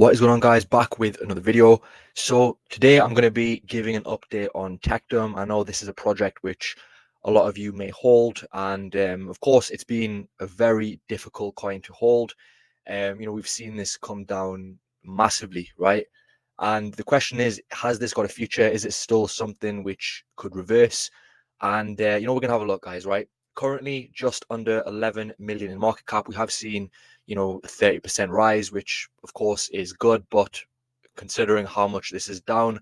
What is going on, guys? Back with another video. So today I'm going to be giving an update on Tectum. I know this is a project which a lot of you may hold, and of course it's been a very difficult coin to hold. We've seen this come down massively, right? And the question is, has this got a future? Is it still something which could reverse? And we're gonna have a look, guys, right? Currently just under 11 million in market cap. We have seen a 30% rise, which of course is good, but considering how much this is down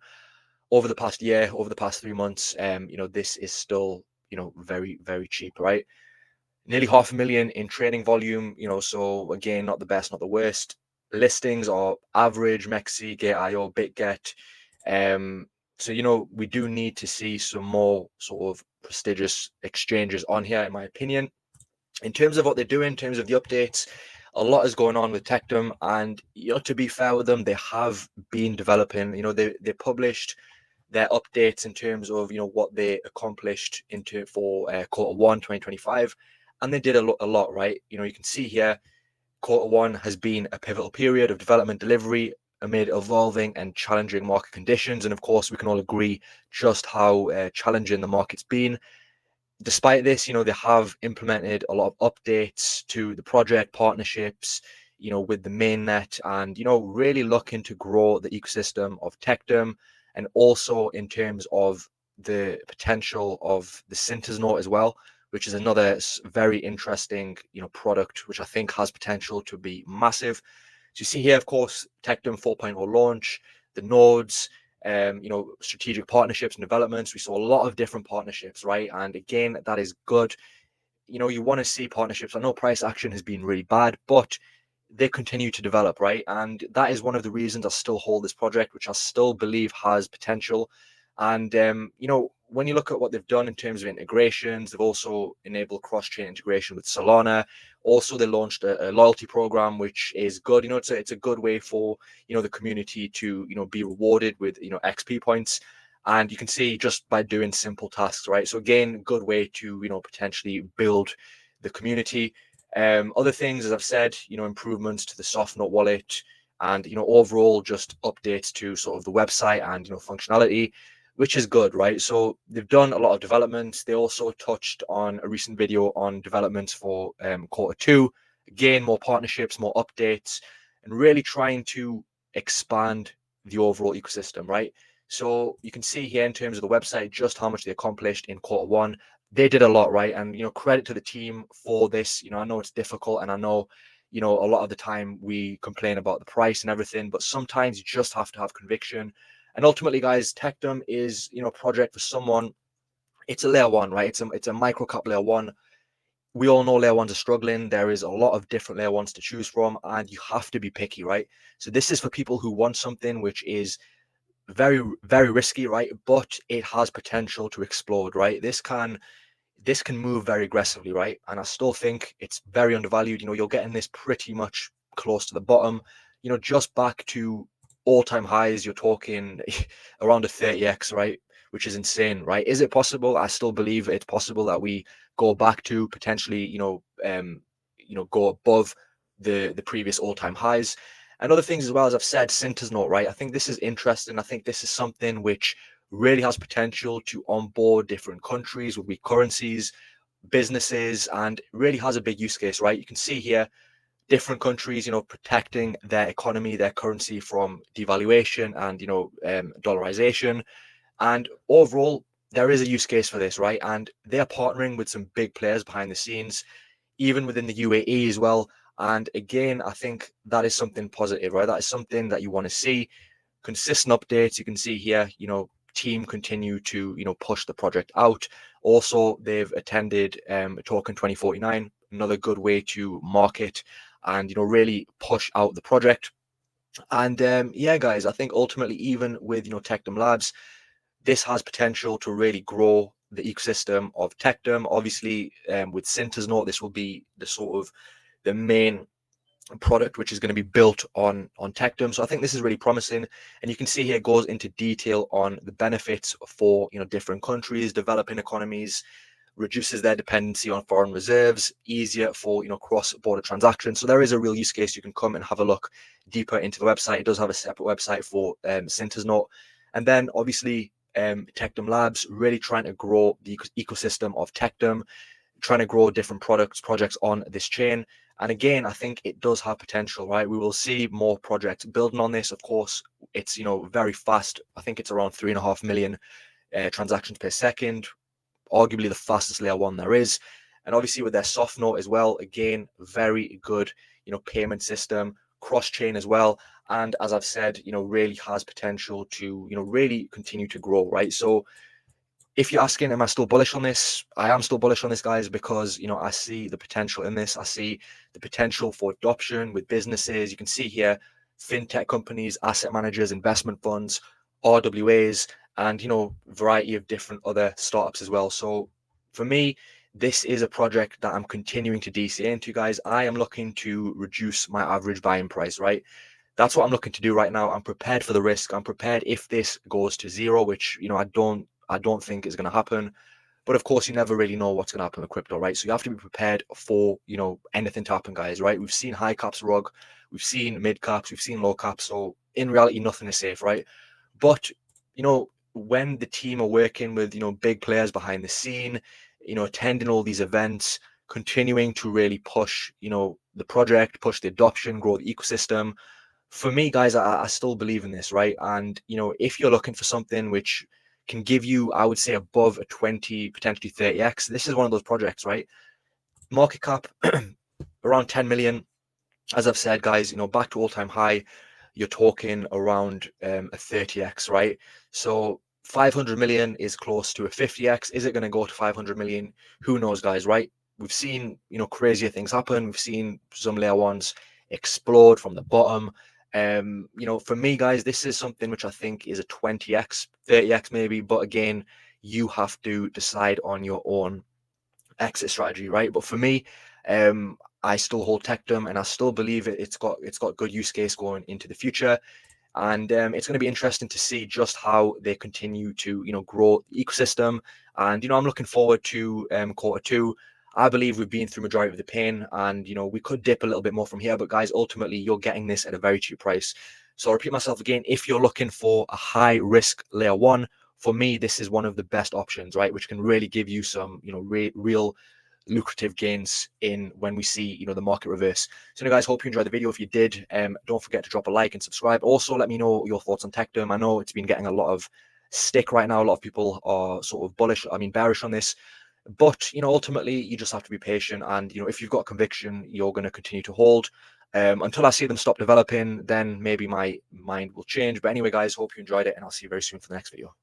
over the past year, over the past 3 months, this is still, very, very cheap, right? Nearly 500,000 in trading volume, so again, not the best, not the worst. Listings are average, Mexi, Gate.io, BitGet. We do need to see some more sort of prestigious exchanges on here, in my opinion. In terms of what they're doing, in terms of the updates, a lot is going on with Tectum, and to be fair with them, they have been developing. They published their updates in terms of what they accomplished for Q1 2025, and they did a lot, right? You can see here Q1 has been a pivotal period of development delivery amid evolving and challenging market conditions, and of course we can all agree just how challenging the market's been. Despite this, they have implemented a lot of updates to the project, partnerships, with the mainnet, and really looking to grow the ecosystem of Tectum, and also in terms of the potential of the Synthers node as well, which is another very interesting product which I think has potential to be massive. So you see here, of course, Tectum 4.0 launch, the nodes, strategic partnerships and developments. We saw a lot of different partnerships, right? And again, that is good. You want to see partnerships. I know price action has been really bad, but they continue to develop, right? And that is one of the reasons I still hold this project, which I still believe has potential. And when you look at what they've done in terms of integrations, they've also enabled cross-chain integration with Solana. Also, they launched a loyalty program, which is good. It's a good way for the community to be rewarded with XP points. And you can see just by doing simple tasks, right? So again, good way to potentially build the community. Other things, as I've said, improvements to the soft note wallet, and overall just updates to sort of the website and functionality, which is good, right? So they've done a lot of developments. They also touched on a recent video on developments for Q2. Again, more partnerships, more updates, and really trying to expand the overall ecosystem, right? So you can see here in terms of the website just how much they accomplished in Q1. They did a lot, right? And credit to the team for this. I know it's difficult, and I know a lot of the time we complain about the price and everything, but sometimes you just have to have conviction. And ultimately, guys, Tectum is a project for someone. It's a layer one, right? It's a micro cap layer one. We all know layer ones are struggling. There is a lot of different layer ones to choose from, and you have to be picky, right? So this is for people who want something which is very, very risky, right? But it has potential to explode, right? This can move very aggressively, right? And I still think it's very undervalued. You're getting this pretty much close to the bottom, just back to all-time highs. You're talking around a 30x, right? Which is insane, right? Is it possible? I still believe it's possible that we go back to potentially, go above the previous all-time highs. And other things as well, as I've said, Synthers note, right? I think this is interesting. I think this is something which really has potential to onboard different countries with weak currencies, businesses, and really has a big use case, right? You can see here different countries, protecting their economy, their currency from devaluation and, dollarization. And overall, there is a use case for this, right? And they are partnering with some big players behind the scenes, even within the UAE as well. And again, I think that is something positive, right? That is something that you want to see. Consistent updates. You can see here, team continue to push the project out. Also, they've attended Token 2049, another good way to market and really push out the project. And yeah, guys, I think ultimately, even with Tectum Labs, this has potential to really grow the ecosystem of Tectum. Obviously, with Synthers Note, this will be the sort of the main product which is going to be built on Tectum. So I think this is really promising, and you can see here it goes into detail on the benefits for different countries, developing economies, reduces their dependency on foreign reserves, easier for cross-border transactions. So there is a real use case. You can come and have a look deeper into the website. It does have a separate website for Synthesnote. And then obviously Tectum Labs really trying to grow the ecosystem of Tectum, trying to grow different projects on this chain. And again, I think it does have potential, right? We will see more projects building on this. Of course, it's very fast. I think it's around 3.5 million transactions per second, arguably the fastest layer one there is. And obviously with their soft note as well, again, very good, payment system, cross chain as well. And as I've said, really has potential to, really continue to grow, right? So if you're asking, am I still bullish on this? I am still bullish on this, guys, because, I see the potential in this. I see the potential for adoption with businesses. You can see here, fintech companies, asset managers, investment funds, RWAs, and, variety of different other startups as well. So for me, this is a project that I'm continuing to DCA into, guys. I am looking to reduce my average buying price, right? That's what I'm looking to do right now. I'm prepared for the risk. I'm prepared if this goes to zero, which, I don't think is going to happen. But of course, you never really know what's going to happen with crypto, right? So you have to be prepared for, anything to happen, guys, right? We've seen high caps rug, we've seen mid caps, we've seen low caps. So in reality, nothing is safe, right? But, when the team are working with, big players behind the scene, attending all these events, continuing to really push, the project, push the adoption, grow the ecosystem. For me, guys, I still believe in this, right? And, if you're looking for something which can give you, I would say, above a 20, potentially 30x, this is one of those projects, right? Market cap around 10 million. As I've said, guys, back to all-time high, you're talking around a 30x, right? So 500 million is close to a 50x. Is it going to go to 500 million? Who knows, guys, right? We've seen, crazier things happen. We've seen some layer ones explode from the bottom. For me, guys, this is something which I think is a 20x, 30x maybe. But again, you have to decide on your own exit strategy, right? But for me, I still hold Tectum, and I still believe it's got good use case going into the future. And it's going to be interesting to see just how they continue to grow the ecosystem. And I'm looking forward to quarter 2. I believe we've been through majority of the pain, and we could dip a little bit more from here. But guys, ultimately, you're getting this at a very cheap price. So I'll repeat myself again: if you're looking for a high risk layer one, for me, this is one of the best options, right? Which can really give you some real lucrative gains in when we see the market reverse. So guys, hope you enjoyed the video. If you did, don't forget to drop a like and subscribe. Also, let me know your thoughts on Tectum. I know it's been getting a lot of stick right now. A lot of people are sort of bearish on this. But ultimately, you just have to be patient, and if you've got conviction, you're going to continue to hold until I see them stop developing. Then maybe my mind will change. But anyway, guys, hope you enjoyed it, and I'll see you very soon for the next video.